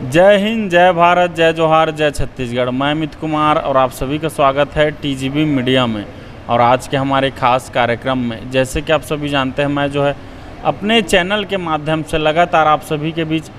जय हिंद, जय भारत, जय जोहार, जय छत्तीसगढ़। मैं अमित कुमार और आप सभी का स्वागत है टीजीबी मीडिया में। और आज के हमारे खास कार्यक्रम में, जैसे कि आप सभी जानते हैं, मैं जो है अपने चैनल के माध्यम से लगातार आप सभी के बीच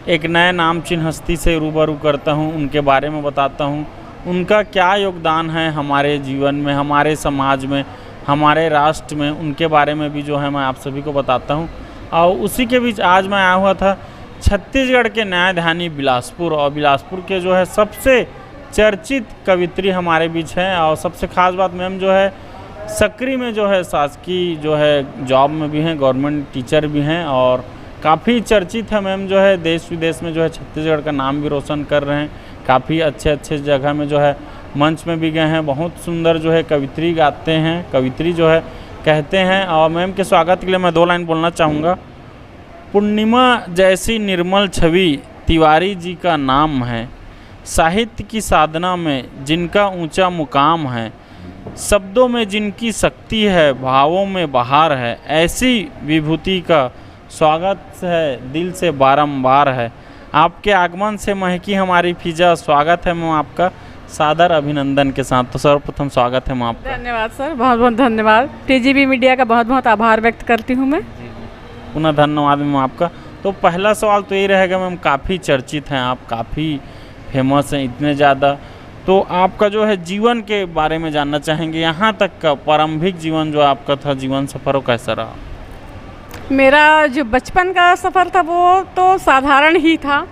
एक नए नामचीन हस्ती से रूबरू करता हूं, उनके बारे में बताता हूं, उनका क्या योगदान है हमारे जीवन में, हमारे समाज में, हमारे राष्ट्र में, उनके बारे में भी जो है मैं आप सभी को बताता हूं। और उसी के बीच आज मैं आया हुआ था छत्तीसगढ़ के न्यायधानी बिलासपुर, और बिलासपुर के जो है सबसे चर्चित कवित्री हमारे बीच हैं। और सबसे खास बात, मैम जो है सक्री में जो है शासकीय जो है जॉब में भी हैं, गवर्नमेंट टीचर भी हैं और काफ़ी चर्चित है। मैम जो है देश विदेश में जो है छत्तीसगढ़ का नाम भी रोशन कर रहे हैं, काफ़ी अच्छे अच्छे जगह में जो है मंच में भी गए हैं। बहुत सुंदर जो है कवित्री गाते हैं, कवित्री जो है कहते हैं। और मैम के स्वागत के लिए मैं 2 लाइन बोलना चाहूँगा। पूर्णिमा जैसी निर्मल छवि तिवारी जी का नाम है, साहित्य की साधना में जिनका ऊंचा मुकाम है, शब्दों में जिनकी शक्ति है, भावों में बहार है, ऐसी विभूति का स्वागत है दिल से बारंबार है। आपके आगमन से महकी हमारी फिजा, स्वागत है मैम आपका सादर अभिनंदन के साथ। तो सर्वप्रथम स्वागत है मैम आपका। धन्यवाद सर, बहुत बहुत धन्यवाद। टीजीबी मीडिया का बहुत बहुत आभार व्यक्त करती हूँ मैं। पुनः धन्यवाद मैम आपका। तो पहला सवाल तो यही रहेगा मैम, काफ़ी चर्चित हैं आप, काफ़ी फेमस हैं, इतने ज़्यादा, तो आपका जो है जीवन के बारे में जानना चाहेंगे। यहाँ तक का प्रारंभिक जीवन जो आपका था, जीवन सफ़र, वो कैसा रहा? मेरा जो बचपन का सफ़र था वो तो साधारण ही था,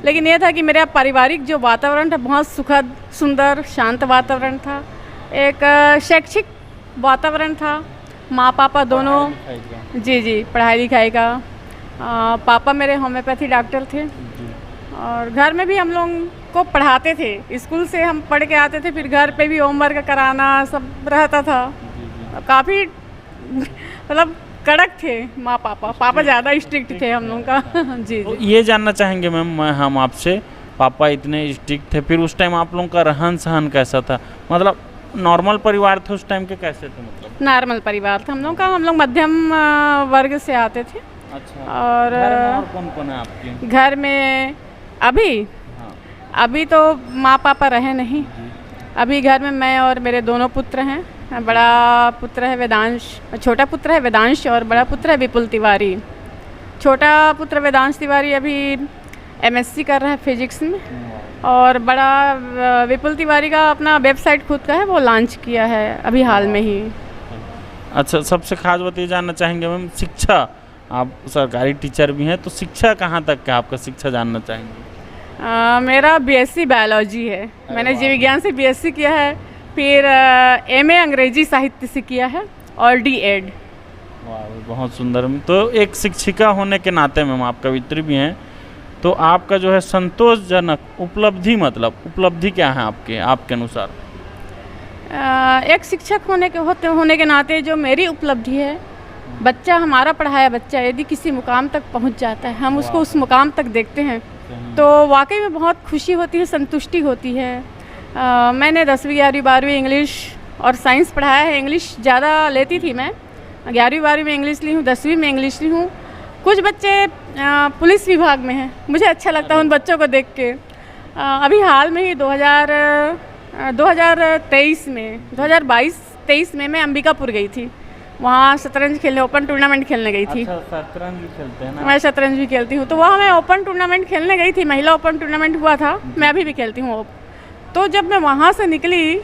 लेकिन ये था कि मेरा पारिवारिक जो वातावरण था बहुत सुखद, सुंदर, शांत वातावरण था। एक शैक्षिक वातावरण था, माँ पापा दोनों, जी पढ़ाई लिखाई का। पापा मेरे होम्योपैथी डॉक्टर थे और घर में भी हम लोग को पढ़ाते थे। स्कूल से हम पढ़ के आते थे, फिर घर पे भी होमवर्क कराना सब रहता था। काफ़ी मतलब कड़क थे माँ पापा ज़्यादा स्ट्रिक्ट थे हम लोग का। जी तो ये जानना चाहेंगे मैम हम आपसे, पापा इतने स्ट्रिक्ट थे, फिर उस टाइम आप लोगों का रहन सहन कैसा था? मतलब नॉर्मल परिवार थे उस टाइम के, कैसे थे? मतलब नॉर्मल परिवार था हम लोग का, हम लोग मध्यम वर्ग से आते थे। अच्छा। और कौन कौन है आपके घर में? अभी हाँ। अभी तो माँ पापा रहे नहीं। अभी घर में मैं और मेरे दोनों पुत्र हैं। बड़ा पुत्र है वेदांश, छोटा पुत्र है वेदांश और बड़ा पुत्र है विपुल तिवारी। छोटा पुत्र वेदांश तिवारी अभी एमएससी कर रहा है फिजिक्स में, और बड़ा विपुल तिवारी का अपना वेबसाइट खुद का है, वो लॉन्च किया है अभी हाल में ही। अच्छा, सबसे खास बात ये जानना चाहेंगे मैम, शिक्षा, आप सरकारी टीचर भी हैं, तो शिक्षा कहाँ तक का आपका शिक्षा जानना चाहेंगे? मेरा बीएससी बायोलॉजी है। मैंने जीव विज्ञान से बीएससी किया है, फिर एमए अंग्रेजी साहित्य से किया है और डीएड। वाह, बहुत सुंदर। तो एक शिक्षिका होने के नाते मैम आप कवित्री भी हैं, तो आपका जो है संतोषजनक उपलब्धि, मतलब उपलब्धि क्या है आपके अनुसार? एक शिक्षक होने के नाते जो मेरी उपलब्धि है, बच्चा हमारा पढ़ाया बच्चा यदि किसी मुकाम तक पहुंच जाता है, हम उसको उस मुकाम तक देखते हैं तो वाकई में बहुत खुशी होती है, संतुष्टि होती है। मैंने 10वीं 11वीं 12वीं इंग्लिश और साइंस पढ़ाया है। इंग्लिश ज़्यादा लेती थी मैं, 11वीं 12वीं में इंग्लिश ली हूँ, 10वीं में इंग्लिश ली हूँ। कुछ बच्चे पुलिस विभाग में हैं, मुझे अच्छा लगता है उन बच्चों को देख के। अभी हाल में ही 2022-23 में मैं अंबिकापुर गई थी, वहाँ शतरंज खेलने, ओपन टूर्नामेंट खेलने गई थी। अच्छा, शतरंज भी खेलते हैं ना? मैं शतरंज भी खेलती हूँ, तो वहाँ मैं ओपन टूर्नामेंट खेलने गई थी, महिला ओपन टूर्नामेंट हुआ था, मैं अभी भी खेलती हूँ। तो जब मैं वहाँ से निकली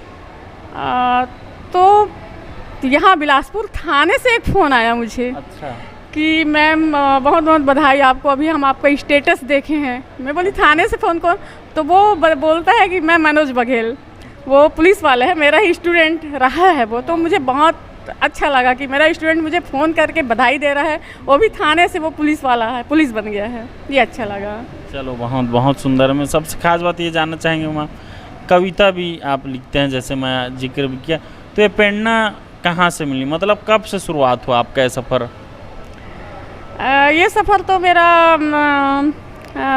तो यहाँ बिलासपुर थाने से एक फ़ोन आया मुझे। अच्छा। कि मैम बहुत बहुत बधाई आपको, अभी हम आपका स्टेटस देखे हैं। मैं बोली थाने से फ़ोन कौन? तो वो बोलता है कि मैं मनोज बघेल, वो पुलिस वाला है, मेरा ही स्टूडेंट रहा है वो। तो मुझे बहुत अच्छा लगा कि मेरा स्टूडेंट मुझे फ़ोन करके बधाई दे रहा है, वो भी थाने से, वो पुलिस वाला है, पुलिस बन गया है, ये अच्छा लगा। चलो, बहुत बहुत सुंदर। मैं सबसे खास बात ये जानना चाहेंगे मैम, कविता भी आप लिखते हैं, जैसे मैं जिक्र भी किया, तो ये प्रेरणा कहाँ से मिली? मतलब कब से शुरुआत हुआ आपका ये सफ़र? ये सफ़र तो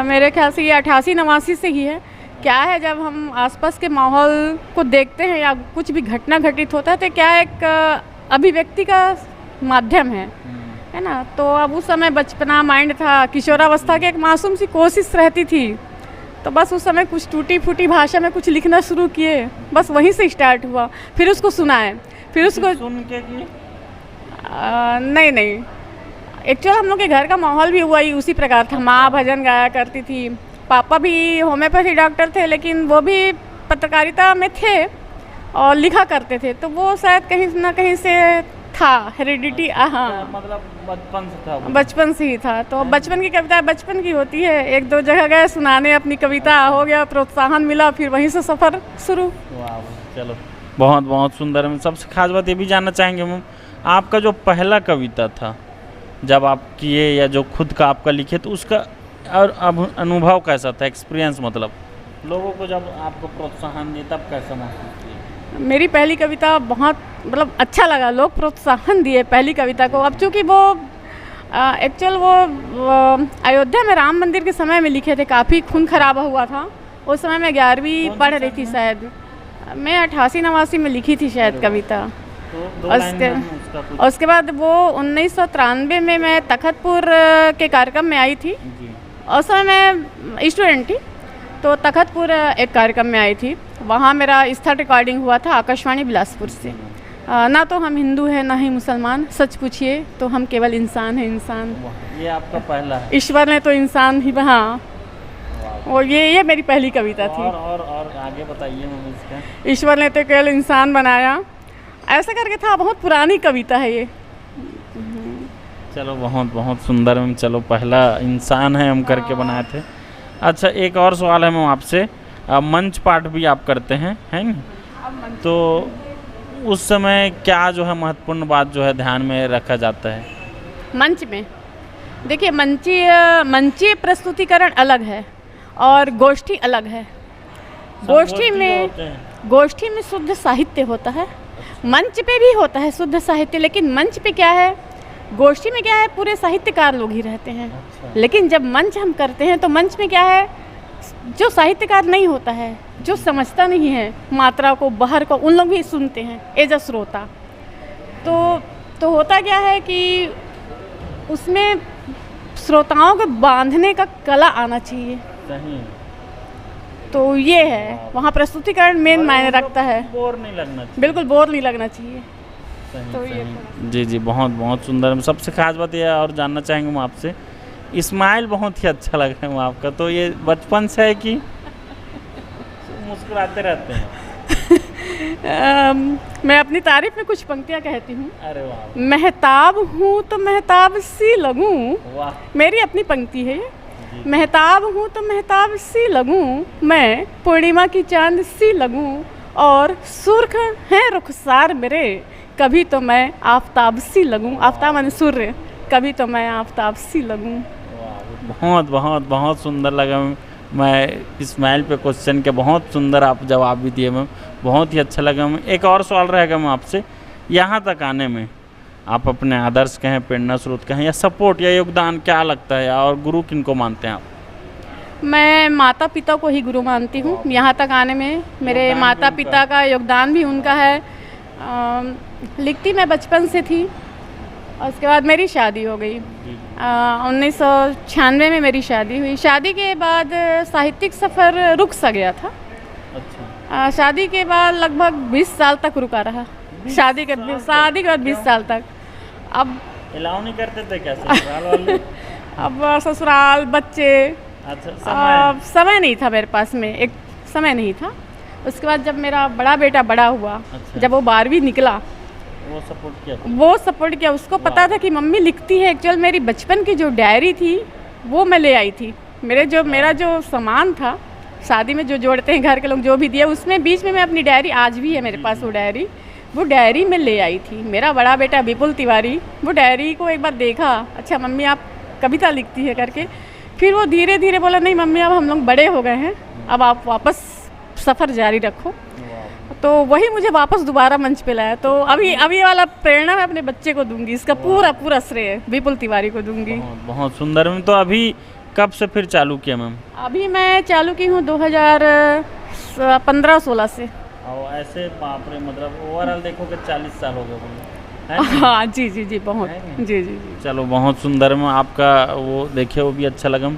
मेरे ख्याल से ये 88-89 से ही है। क्या है, जब हम आसपास के माहौल को देखते हैं या कुछ भी घटना घटित होता है, तो क्या एक अभिव्यक्ति का माध्यम है ना। तो अब उस समय बचपना माइंड था, किशोरावस्था की एक मासूम सी कोशिश रहती थी तो बस उस समय कुछ टूटी फूटी भाषा में कुछ लिखना शुरू किए, बस वहीं से स्टार्ट हुआ। फिर उसको सुनाए, फिर उसको सुन के कि नहीं, एक्चुअल हम लोग के घर का माहौल भी हुआ ही उसी प्रकार था। माँ भजन गाया करती थी, पापा भी होम्योपैथी डॉक्टर थे, लेकिन वो भी पत्रकारिता में थे और लिखा करते थे, तो वो शायद कहीं ना कहीं से था, हेरिडिटी। हाँ, मतलब बचपन से था वो? बचपन से ही था। तो बचपन की कविता बचपन की होती है। एक दो जगह गए सुनाने अपनी कविता, हो गया, प्रोत्साहन मिला, फिर वहीं से सफ़र शुरू। वाह, चलो बहुत बहुत सुंदर। हम सबसे खास बात ये भी जानना चाहेंगे मैम, आपका जो पहला कविता था जब आप किए या जो खुद का आपका लिखे, तो उसका और अब अनुभव कैसा था, एक्सपीरियंस, मतलब लोगों को जब आपको प्रोत्साहन दिए तब कैसा महसूस किया? मेरी पहली कविता बहुत मतलब अच्छा लगा, लोग प्रोत्साहन दिए पहली कविता को। अब चूँकि वो एक्चुअल वो अयोध्या में राम मंदिर के समय में लिखे थे, काफ़ी खून खराबा हुआ था उस समय। मैं 11वीं पढ़ रही थी शायद, मैं 88-89 में लिखी थी शायद कविता। उसके बाद वो 1993 में मैं तखतपुर के कार्यक्रम में आई थी। उस समय मैं स्टूडेंट थी, तो तखतपुर एक कार्यक्रम में आई थी। वहाँ मेरा स्थल रिकॉर्डिंग हुआ था आकाशवाणी बिलासपुर से। ना तो हम हिंदू हैं ना ही मुसलमान, सच पूछिए तो हम केवल इंसान हैं, इंसान। ये आपका पहला है? ईश्वर ने तो इंसान ही, हाँ। और ये मेरी पहली कविता थी। और आगे बताइए मैम इसका। ईश्वर ने तो केवल इंसान बनाया, ऐसा करके था। बहुत पुरानी कविता है ये। चलो बहुत बहुत सुंदर मैम। चलो पहला इंसान है हम करके बनाए थे। अच्छा, एक और सवाल है मैम आपसे, मंच पाठ भी आप करते हैं ना? तो उस समय क्या जो है महत्वपूर्ण बात जो है ध्यान में रखा जाता है मंच में? देखिए, मंचीय प्रस्तुतिकरण अलग है और गोष्ठी अलग है। गोष्ठी में शुद्ध साहित्य होता है, मंच पे भी होता है शुद्ध साहित्य। लेकिन मंच पे क्या है, गोष्ठी में क्या है, पूरे साहित्यकार लोग ही रहते हैं। लेकिन जब मंच हम करते हैं तो मंच में क्या है, जो साहित्यकार नहीं होता है, जो समझता नहीं है मात्रा को, बहर को, उन लोग भी सुनते हैं एज अ श्रोता। तो होता क्या है कि उसमें श्रोताओं को बांधने का कला आना चाहिए। सही। तो ये है, वहाँ प्रस्तुतिकरण मेन मायने रखता है। बोर नहीं लगना चाहिए। बिल्कुल बोर नहीं लगना चाहिए। सही, तो सही। ये जी जी, बहुत बहुत सुंदर। सबसे खास बात यह और जानना चाहेंगे हम आपसे, स्माइल बहुत ही अच्छा लग रहा है आपका। तो ये बचपन से है कि मुस्कुराते रहते हैं? मैं अपनी तारीफ में कुछ पंक्तियाँ कहती हूँ। अरे वाह। महताब हूँ तो महताब सी लगूँ, वाह, मेरी अपनी पंक्ति है ये। महताब हूँ तो महताब सी लगूँ, मैं पूर्णिमा की चांद सी लगूँ, और सुर्ख हैं रुखसार मेरे, कभी तो मैं आफताब सी लगूँ। आफताब माने सूर्य, कभी तो मैं आफताब सी लगूँ। बहुत बहुत बहुत सुंदर लगा। मैं स्माइल पे क्वेश्चन के बहुत सुंदर आप जवाब भी दिए मैम, बहुत ही अच्छा लगा मैम। एक और सवाल रहेगा मैम आपसे, यहाँ तक आने में आप अपने आदर्श कहें, प्रेरणा स्रोत कहें, या सपोर्ट या योगदान क्या लगता है, और गुरु किनको मानते हैं आप? मैं माता पिता को ही गुरु मानती हूँ। यहाँ तक आने में मेरे माता पिता का योगदान भी उनका है। लिखती मैं बचपन से थी, और उसके बाद मेरी शादी हो गई। 1996 में मेरी शादी हुई। शादी के बाद साहित्यिक सफ़र रुक सा गया था। अच्छा। शादी के बाद लगभग 20 साल तक रुका रहा। शादी के बाद 20 साल तक। अब अलाउ नहीं करते थे क्या ससुराल वाले? अब ससुराल, बच्चे, अच्छा, समय नहीं था मेरे पास में, एक समय नहीं था। उसके बाद जब मेरा बड़ा बेटा बड़ा हुआ, अच्छा। जब वो 12वीं निकला, वो सपोर्ट किया। उसको पता था कि मम्मी लिखती है। एक्चुअल मेरी बचपन की जो डायरी थी वो मैं ले आई थी। मेरा जो सामान था शादी में जो जोड़ते हैं घर के लोग, जो भी दिया, उसमें बीच में मैं अपनी डायरी, आज भी है मेरे पास वो डायरी में ले आई थी। मेरा बड़ा बेटा विपुल तिवारी वो डायरी को एक बार देखा, अच्छा मम्मी आप कविता लिखती है करके। फिर वो धीरे धीरे बोला, नहीं मम्मी अब हम लोग बड़े हो गए हैं, अब आप वापस सफ़र जारी रखो। तो वही मुझे वापस दोबारा मंच पे लाया। तो अभी वाला प्रेरणा मैं अपने बच्चे को दूंगी, इसका पूरा श्रेय विपुल तिवारी को दूंगी। बहुत सुंदर मैम। तो अभी कब से फिर चालू किया मैम? अभी मैं चालू की हूँ 2015-16 से। और ऐसे बाप रे, मतलब ओवरऑल देखोगे 40 साल हो गए। हाँ जी, बहुत जी। चलो बहुत सुंदर मैम, आपका वो देखिए वो भी अच्छा लगा।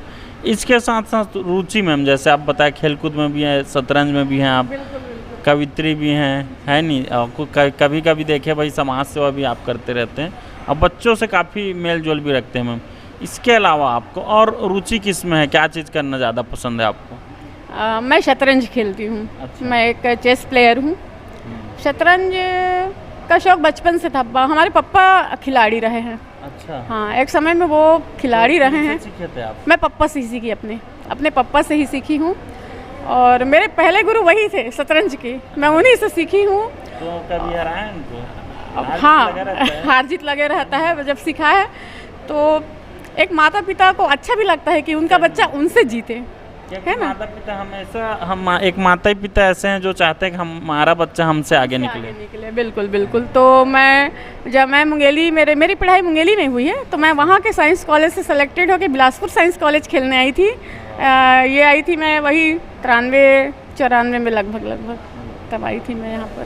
इसके साथ साथ रुचि मैम, जैसे आप बताएं खेलकूद में भी हैं, शतरंज में भी हैं आप, कवित्री भी हैं, है नहीं, और कभी कभी देखे भाई समाज सेवा भी आप करते रहते हैं और बच्चों से काफ़ी मेल जोल भी रखते हैं मैम। इसके अलावा आपको और रुचि किस में है, क्या चीज़ करना ज़्यादा पसंद है आपको? मैं शतरंज खेलती हूँ। अच्छा। मैं एक चेस प्लेयर हूँ। शतरंज का शौक बचपन से था। हमारे पापा खिलाड़ी रहे हैं। अच्छा। हाँ, एक समय में वो खिलाड़ी रहे हैं। सीखे थे आप? मैं पापा से ही सीखी, अपने पापा से ही सीखी हूँ। और मेरे पहले गुरु वही थे शतरंज के, मैं उन्हीं से सीखी हूँ। तो कभी हराए उनको? हाँ, हार जीत लगे रहता है। जब सीखा है तो एक माता पिता को अच्छा भी लगता है कि उनका बच्चा उनसे जीते, है ना। माता पिता हमेशा, हम एक माता पिता ऐसे हैं जो चाहते हैं कि हमारा बच्चा हमसे आगे निकले। बिल्कुल बिल्कुल। तो जब मैं मुंगेली, मेरी पढ़ाई मुंगेली में हुई है, तो मैं वहाँ के साइंस कॉलेज से सेलेक्टेड होकर बिलासपुर साइंस कॉलेज खेलने आई थी। ये आई थी मैं वही 93-94 में लगभग तब आई थी मैं यहाँ पर।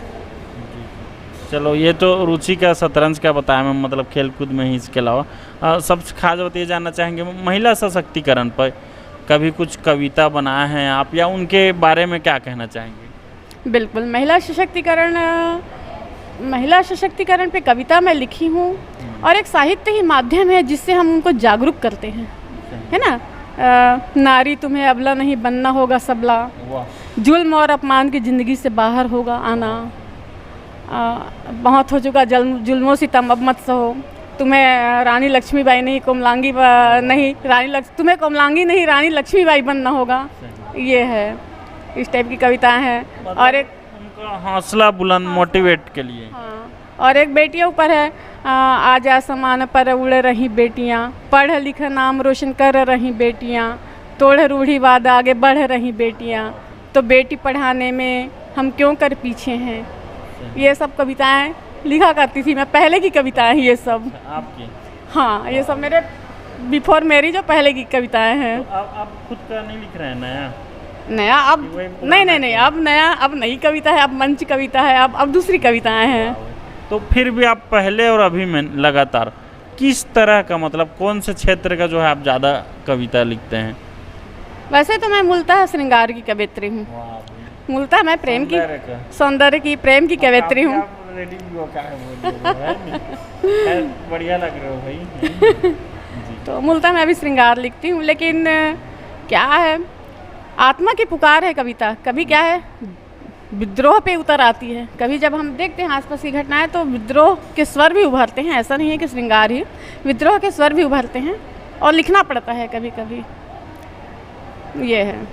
चलो, ये तो रुचि का शतरंज का बताया मैं, मतलब खेल कूद में ही। इसके अलावा सबसे खास बात ये जानना चाहेंगे महिला सशक्तिकरण पर कभी कुछ कविता बनाए हैं आप, या उनके बारे में क्या कहना चाहेंगे? बिल्कुल, महिला सशक्तिकरण पे कविता मैं लिखी हूँ, और एक साहित्य ही माध्यम है जिससे हम उनको जागरूक करते हैं, है ना। नारी तुम्हें अबला नहीं बनना होगा सबला, जुल्म और अपमान की ज़िंदगी से बाहर होगा आना, बहुत हो चुका जुल्मों सितम अब मत सहो, तुम्हें रानी लक्ष्मीबाई नहीं कोमलांगी नहीं तुम्हें कोमलांगी नहीं रानी लक्ष्मीबाई बनना होगा। ये है, इस टाइप की कविताएं हैं। और एक उनका हौसला बुलंद मोटिवेट के लिए। हाँ, और एक बेटियों पर है, आज आसमान पर उड़ रही बेटियां, पढ़ लिख नाम रोशन कर रही बेटियां, तोड़ रूढ़िवाद आगे बढ़ रही बेटियां, तो बेटी पढ़ाने में हम क्यों कर पीछे हैं। ये सब कविताएं लिखा करती थी मैं, पहले की कविताएं ये सब आपकी? हाँ, ये सब मेरे बिफोर मैरिज जो पहले की कविताएं हैं। तो आप खुद का नहीं लिख रहे हैं नया? अब नहीं, अब नया, अब नई कविता है, अब मंच कविता है, अब दूसरी कविताएं हैं। तो फिर भी आप पहले और अभी में लगातार किस तरह का, मतलब कौन से क्षेत्र का जो है आप ज़्यादा कविता लिखते हैं? वैसे तो मैं मूलतः श्रृंगार की कवित्री हूँ। मूलतः मैं प्रेम की, सौंदर्य की, प्रेम की कवित्री हूँ। बढ़िया लग रहे हो भाई। तो मूलतः मैं भी श्रृंगार लिखती हूँ, लेकिन क्या है, आत्मा की पुकार है कविता। कभी क्या है, विद्रोह पे उतर आती है। कभी जब हम देखते हैं आसपास की घटनाएं तो विद्रोह के स्वर भी उभरते हैं। ऐसा नहीं है कि श्रृंगार ही, विद्रोह के स्वर भी उभरते हैं और लिखना पड़ता है कभी कभी। ये है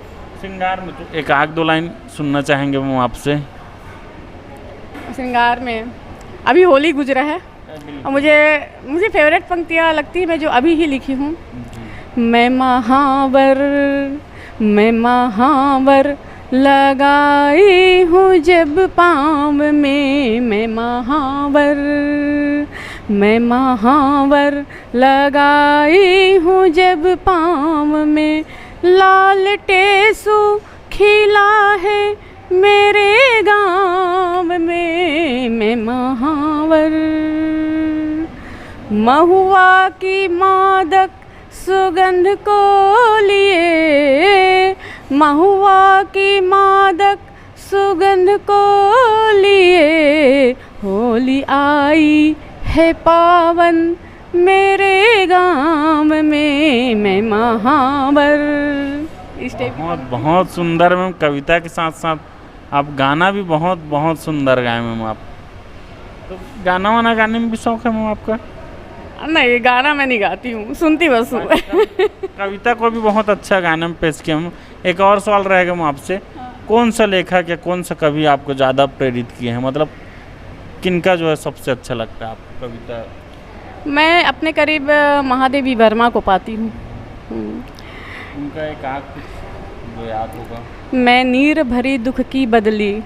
श्रृंगार में। तो एक आध दो लाइन सुनना चाहेंगे हम आपसे। श्रृंगार में अभी होली गुजरा है और मुझे फेवरेट पंक्तियाँ लगती है मैं जो अभी ही लिखी हूँ। मैं महावर लगाई हूँ जब पाँव में, मैं महावर लगाई हूँ जब पाँव में, लाल टेसू खिला है मेरे गाँव में, मैं महावर। महुआ की मादक सुगंध को लिए, महुआ की मादक सुगंध को लिए, होली आई है पावन मेरे गाँव में, मैं महावर। बहुत सुंदर मैम। कविता के साथ साथ आप गाना भी बहुत सुंदर गाए मैम आप। तो गाना वाना गाने में भी शौक है मैम आपका? नहीं, गाना मैं नहीं गाती हूँ, सुनती बस हूँ। कविता को भी बहुत अच्छा गाने में पेश किया मैम। एक और सवाल रहेगा मैम आपसे, कौन सा लेखक या कौन सा कवि आपको ज़्यादा प्रेरित किए हैं, मतलब किनका जो है सबसे अच्छा लगता है आपको कविता? मैं अपने करीब महादेवी वर्मा को पाती हूँ। उनका एक आग कुछ जो याद होगा? मैं नीर भरी दुख की बदली,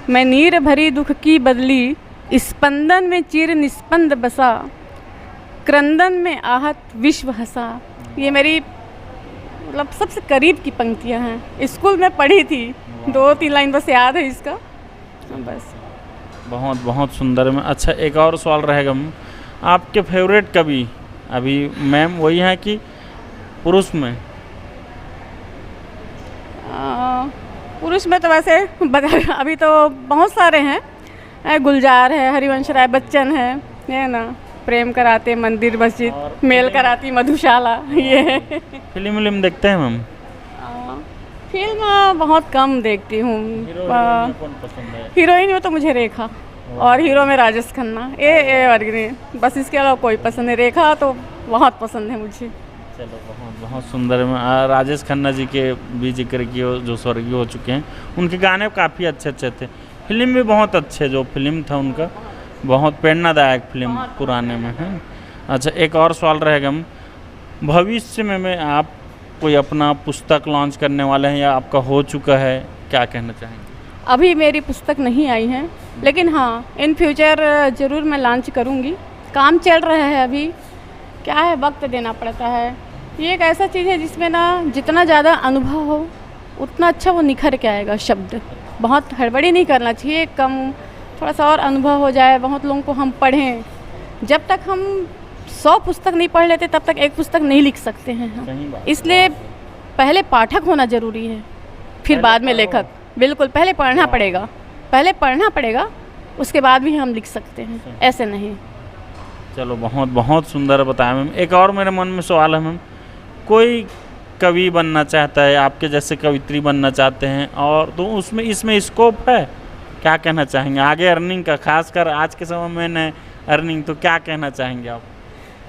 मैं नीर भरी दुख की बदली, स्पंदन में चिर निस्पंद बसा, क्रंदन में आहत विश्व हंसा। ये मेरी मतलब सबसे करीब की पंक्तियाँ हैं। स्कूल में पढ़ी थी, 2-3 लाइन बस याद है इसका, बस। बहुत सुंदर में। अच्छा, एक और सवाल रहेगा मैम, आपके फेवरेट कवि अभी मैम वही हैं कि पुरुष में? पुरुष में तो वैसे अभी तो बहुत सारे हैं। गुलजार है, हरिवंश राय बच्चन है ना, प्रेम कराते मंदिर मस्जिद, मेल कराती मधुशाला, ये है। फिल्म देखते हैं मैम? फिल्म बहुत कम देखती हूँ। कौन पसंद है? हीरोइन में तो मुझे रेखा और हीरो में राजेश खन्ना, ये वर्गनी, बस इसके अलावा कोई पसंद नहीं। रेखा तो बहुत पसंद है मुझे। चलो बहुत बहुत सुंदर है। राजेश खन्ना जी के भी जिक्र किए जो स्वर्गीय हो चुके हैं, उनके गाने काफ़ी अच्छे अच्छे थे। फिल्म भी बहुत अच्छे, जो फिल्म था उनका बहुत प्रेरणादायक फिल्म पुराने में है। अच्छा, एक और सवाल रहेगा, भविष्य में आप कोई अपना पुस्तक लॉन्च करने वाले हैं या आपका हो चुका है, क्या कहना चाहेंगे? अभी मेरी पुस्तक नहीं आई है, लेकिन हाँ इन फ्यूचर ज़रूर मैं लॉन्च करूँगी। काम चल रहा है अभी, क्या है वक्त देना पड़ता है। ये एक ऐसा चीज़ है जिसमें ना जितना ज़्यादा अनुभव हो उतना अच्छा वो निखर के आएगा शब्द। बहुत हड़बड़ी नहीं करना चाहिए, कम थोड़ा सा और अनुभव हो जाए। बहुत लोगों को हम पढ़ें, जब तक हम 100 पुस्तक नहीं पढ़ लेते तब तक एक पुस्तक नहीं लिख सकते हैं हम। इसलिए पहले पाठक होना ज़रूरी है, फिर बाद में लेखक। बिल्कुल, पहले पढ़ना पड़ेगा, उसके बाद भी हम लिख सकते हैं, ऐसे नहीं। चलो बहुत बहुत सुंदर बताया मैम। एक और मेरे मन में सवाल है मैम, कोई कवि बनना चाहता है, आपके जैसे कवित्री बनना चाहते हैं, और तो उसमें इसमें स्कोप है, क्या कहना चाहेंगे आगे अर्निंग का? खासकर आज के समय में न अर्निंग, तो क्या कहना चाहेंगे आप?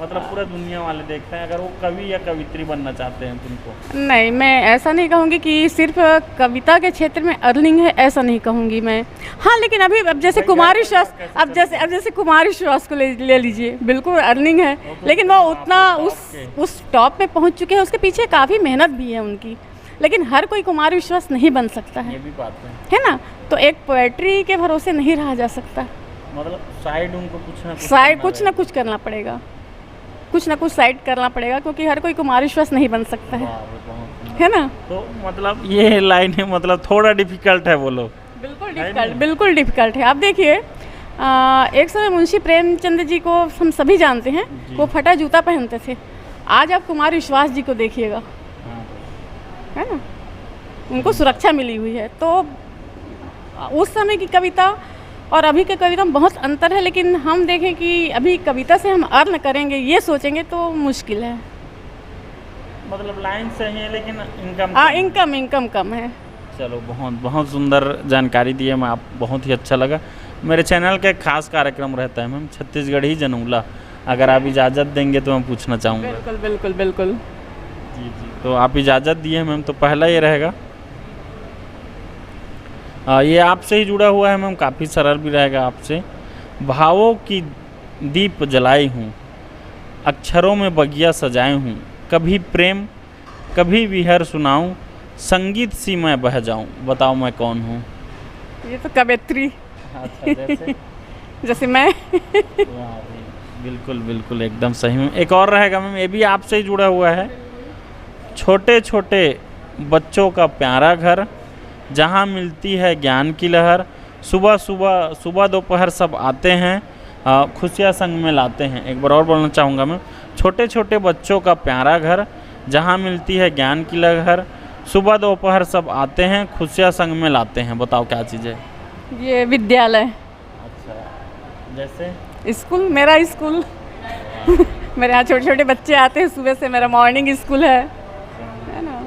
मतलब पूरा दुनिया वाले देखते हैं, अगर वो कवि या कवित्री बनना चाहते हैं तुमको? नहीं, मैं ऐसा नहीं कहूँगी कि सिर्फ कविता के क्षेत्र में अर्निंग है, ऐसा नहीं कहूँगी मैं। हाँ, लेकिन अभी अब जैसे कुमारी विश्वास, अब जैसे कुमारी विश्वास को ले लीजिए, बिल्कुल अर्निंग है, लेकिन वो उतना उस टॉप पे पहुँच चुके हैं, उसके पीछे काफ़ी मेहनत भी है उनकी। लेकिन हर कोई कुमारी विश्वास नहीं बन सकता है, ये भी बात है ना। तो एक पोएट्री के भरोसे नहीं रहा जा सकता, मतलब साइड उनको कुछ ना कुछ करना पड़ेगा, कुछ ना कुछ साइड करना पड़ेगा, क्योंकि हर कोई कुमार विश्वास नहीं बन सकता है ना। तो मतलब ये लाइन है, मतलब थोड़ा डिफिकल्ट है, बोलो। बिल्कुल डिफिकल्ट है। आप देखिए, एक समय मुंशी प्रेमचंद जी को हम सभी जानते हैं, वो फटा जूता पहनते थे। आज आप कुमार विश्वास जी को देखिएगा, है ना, उनको सुरक्षा मिली हुई है। तो उस समय की कविता और अभी के कविता में बहुत अंतर है, लेकिन हम देखें कि अभी कविता से हम अर्न करेंगे ये सोचेंगे तो मुश्किल है। मतलब लाइन सही है लेकिन इनकम कम है। चलो बहुत बहुत सुंदर जानकारी दी है मैं, आप बहुत ही अच्छा लगा। मेरे चैनल का एक खास कार्यक्रम रहता है मैम, छत्तीसगढ़ी जनूला, अगर आप इजाज़त देंगे तो मैं पूछना चाहूँगा। बिल्कुल जी, तो आप इजाज़त दिए मैम, तो पहला ये रहेगा, ये आपसे ही जुड़ा हुआ है मैम, काफ़ी सरल भी रहेगा आपसे। भावों की दीप जलाई हूँ, अक्षरों में बगिया सजाए हूँ, कभी प्रेम कभी विहर सुनाऊँ, संगीत सी मैं बह जाऊँ, बताओ मैं कौन हूँ? ये तो कवित्री। अच्छा, जैसे मैं। बिल्कुल एकदम सही में। एक और रहेगा मैम, ये भी आपसे ही जुड़ा हुआ है, छोटे छोटे बच्चों का प्यारा घर, जहाँ मिलती है ज्ञान की लहर, सुबह दोपहर सब आते हैं, खुशियाँ संग में लाते हैं। एक बार और बोलना चाहूँगा मैं, छोटे छोटे बच्चों का प्यारा घर, जहाँ मिलती है ज्ञान की लहर, सुबह दोपहर सब आते हैं, खुशियाँ संग में लाते हैं, बताओ क्या चीज़ है? ये विद्यालय। अच्छा, जैसे स्कूल, मेरा स्कूल। मेरे यहाँ छोटे छोटे बच्चे आते हैं सुबह से, मेरा मॉर्निंग स्कूल है ना।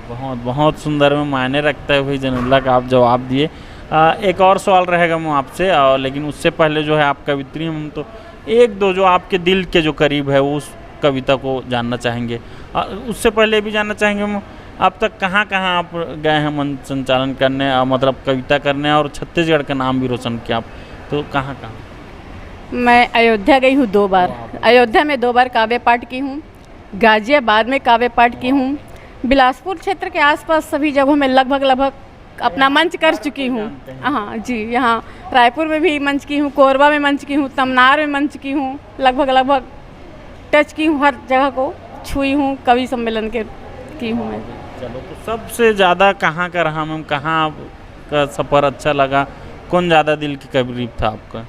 बहुत बहुत सुंदर में मायने रखता है भाई जनूला का आप जवाब दिए। एक और सवाल रहेगा मैं आपसे, लेकिन उससे पहले जो है आप कवित्री हम तो एक दो जो आपके दिल के जो करीब है उस कविता को जानना चाहेंगे। उससे पहले भी जानना चाहेंगे हम, अब तक कहाँ कहाँ आप गए हैं मंच संचालन करने, मतलब कविता करने, और छत्तीसगढ़ का नाम भी रोशन किया आप, तो कहाँ कहाँ? मैं अयोध्या गई हूँ 2 बार। अयोध्या में 2 बार काव्य पाठ की हूँ, गाजियाबाद में काव्य पाठ की हूँ, बिलासपुर क्षेत्र के आसपास सभी जगहों में लगभग अपना मंच कर चुकी हूँ। हाँ जी, यहाँ रायपुर में भी मंच की हूँ, कोरबा में मंच की हूँ, तमनार में मंच की हूँ, लगभग टच की हूँ, हर जगह को छुई हूँ, कवि सम्मेलन की हूँ मैं। चलो, तो सबसे ज़्यादा कहाँ का रहा मैम, कहाँ का सफ़र अच्छा लगा, कौन ज़्यादा दिल के करीब था आपका?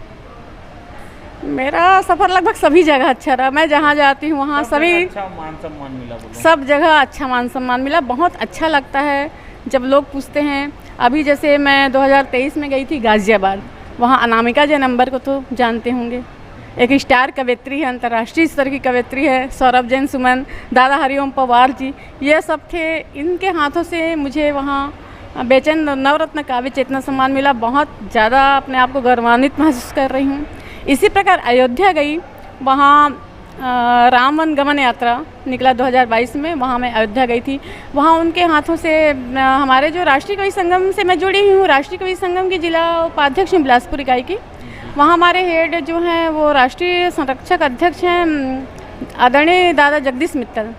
मेरा सफ़र लगभग सभी जगह अच्छा रहा। मैं जहाँ जाती हूँ वहाँ सभी अच्छा मान सम्मान मिला, सब जगह अच्छा मान सम्मान मिला। बहुत अच्छा लगता है जब लोग पूछते हैं अभी जैसे मैं 2023 में गई थी गाज़ियाबाद, वहाँ अनामिका जयनंबर को तो जानते होंगे, एक स्टार कवयित्री है, अंतर्राष्ट्रीय स्तर की कवयित्री है, सौरभ जैन सुमन, दादा हरिओम पवार जी, ये सब थे। इनके हाथों से मुझे वहाँ बेचैन नवरत्न काव्य चेतना सम्मान मिला। बहुत ज़्यादा अपने आप को गौरवान्वित महसूस कर रही हूँ। इसी प्रकार अयोध्या गई, वहाँ राम वन गमन यात्रा निकला 2022 में, वहाँ मैं अयोध्या गई थी। वहाँ उनके हाथों से हमारे जो राष्ट्रीय कवि संगम से मैं जुड़ी हुई हूँ, राष्ट्रीय कवि संगम की जिला उपाध्यक्ष हूँ बिलासपुर इकाई की। वहाँ हमारे हेड जो हैं वो राष्ट्रीय संरक्षक अध्यक्ष हैं आदरणीय दादा जगदीश मित्तल।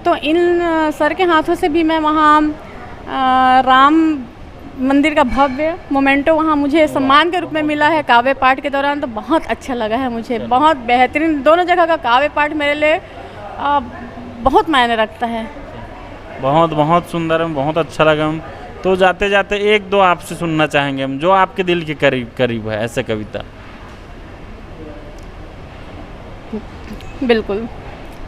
तो इन सर के हाथों से भी मैं वहाँ राम मंदिर का भव्य मोमेंटो वहाँ मुझे सम्मान के रूप में मिला है काव्य पाठ के दौरान। तो बहुत अच्छा लगा है मुझे, बहुत बेहतरीन। दोनों जगह का काव्य पाठ मेरे लिए बहुत मायने रखता है। बहुत बहुत सुंदर है, बहुत अच्छा लगा। हम तो जाते जाते एक दो आपसे सुनना चाहेंगे हम, जो आपके दिल के करीब करीब है, ऐसे कविता। बिल्कुल,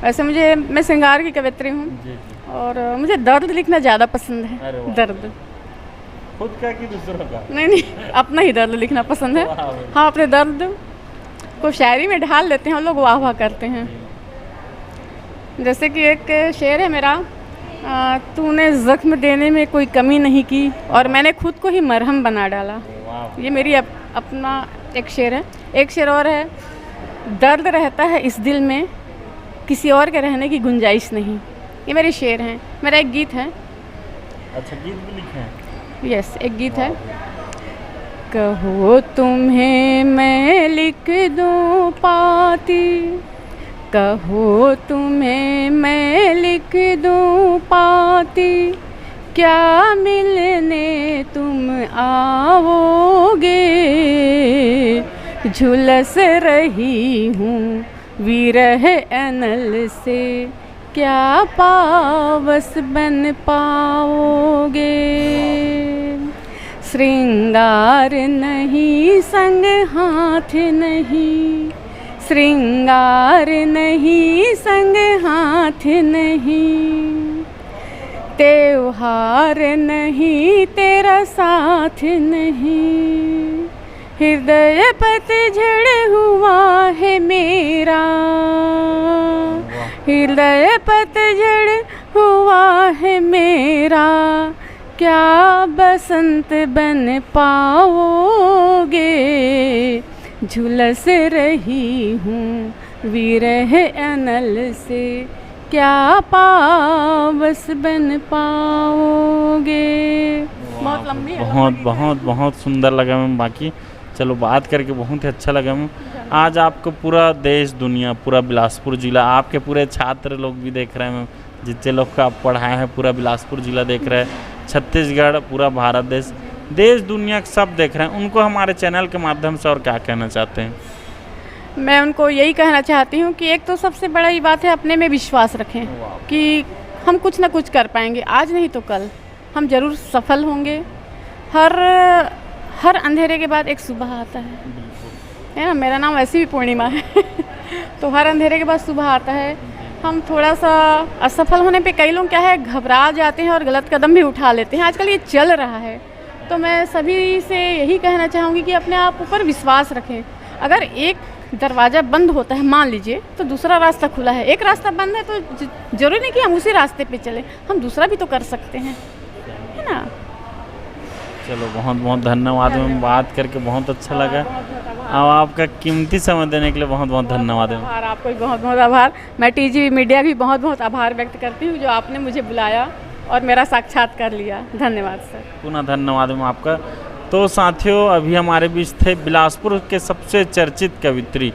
वैसे मैं श्रृंगार की कवयित्री हूँ और मुझे दर्द लिखना ज़्यादा पसंद है। दर्द खुद का कि दूसरों का? नहीं, अपना ही दर्द लिखना पसंद है। हाँ, अपने दर्द को शायरी में ढाल लेते हैं हम लोग, वाह वाह करते हैं। जैसे कि एक शेर है मेरा, तूने ज़ख्म देने में कोई कमी नहीं की और मैंने खुद को ही मरहम बना डाला। ये मेरी अपना एक शेर है। एक शेर और है, दर्द रहता है इस दिल में, किसी और के रहने की गुंजाइश नहीं। ये मेरे शेर हैं। मेरा एक गीत है। अच्छा, गीत भी लिखे हैं? यस, एक गीत है। कहो तुम्हें मैं लिख दूं पाती, कहो तुम्हें मैं लिख दूं पाती, क्या मिलने तुम आओगे, झुलस रही हूँ विरह अनल से, क्या पावस बन पाओगे। श्रृंगार नहीं संग हाथ नहीं, श्रृंगार नहीं संग हाथ नहीं, त्योहार नहीं तेरा साथ नहीं, हृदय पतझड़ हुआ है मेरा, हृदय पतझड़ हुआ है मेरा, क्या बसंत बन पाओगे, झुलस रही हूँ विरह अनल से, क्या पावस बन पाओगे। बहुत लंबी है। बहुत सुंदर लगा मैम। बाकी चलो, बात करके बहुत ही अच्छा लगा मैम। आज आपको पूरा देश दुनिया, पूरा बिलासपुर ज़िला, आपके पूरे छात्र लोग भी देख रहे हैं मैम, जितने लोग का आप पढ़ाए हैं, पूरा बिलासपुर ज़िला देख रहे हैं, छत्तीसगढ़, पूरा भारत देश दुनिया सब देख रहे हैं। उनको हमारे चैनल के माध्यम से और क्या कहना चाहते हैं? मैं उनको यही कहना चाहती हूँ कि एक तो सबसे बड़ा ये बात है, अपने में विश्वास रखें कि हम कुछ ना कुछ कर पाएंगे। आज नहीं तो कल हम ज़रूर सफल होंगे। हर अंधेरे के बाद एक सुबह आता है ना। मेरा नाम वैसे भी पूर्णिमा है तो हर अंधेरे के बाद सुबह आता है। हम थोड़ा सा असफल होने पे कई लोग क्या है, घबरा जाते हैं और गलत कदम भी उठा लेते हैं। आजकल ये चल रहा है। तो मैं सभी से यही कहना चाहूँगी कि अपने आप ऊपर विश्वास रखें। अगर एक दरवाज़ा बंद होता है, मान लीजिए, तो दूसरा रास्ता खुला है। एक रास्ता बंद है तो ज़रूरी नहीं कि हम उसी रास्ते पे चलें, हम दूसरा भी तो कर सकते हैं, है ना। चलो, बहुत धन्यवाद मैम। बात करके बहुत अच्छा लगा। अब आपका कीमती समय देने के लिए बहुत धन्यवाद मैम। आपको भी बहुत आभार। मैं टीजीवी मीडिया भी बहुत आभार व्यक्त करती हूँ, जो आपने मुझे बुलाया और मेरा साक्षात्कार लिया। धन्यवाद सर। पुनः धन्यवाद मैम आपका। तो साथियों, अभी हमारे बीच थे बिलासपुर के सबसे चर्चित कवित्री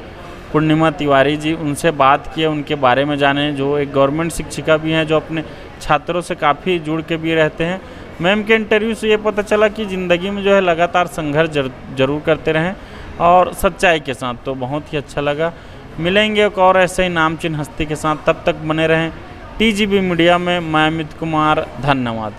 पूर्णिमा तिवारी जी। उनसे बात किए, उनके बारे में जाने, जो एक गवर्नमेंट शिक्षिका भी हैं, जो अपने छात्रों से काफ़ी जुड़ के भी रहते हैं। मैम के इंटरव्यू से ये पता चला कि ज़िंदगी में जो है लगातार संघर्ष जरूर करते रहें और सच्चाई के साथ। तो बहुत ही अच्छा लगा। मिलेंगे एक और ऐसे ही नामचीन हस्ती के साथ। तब तक बने रहें टीजीबी मीडिया में। मैं अमित कुमार, धन्यवाद।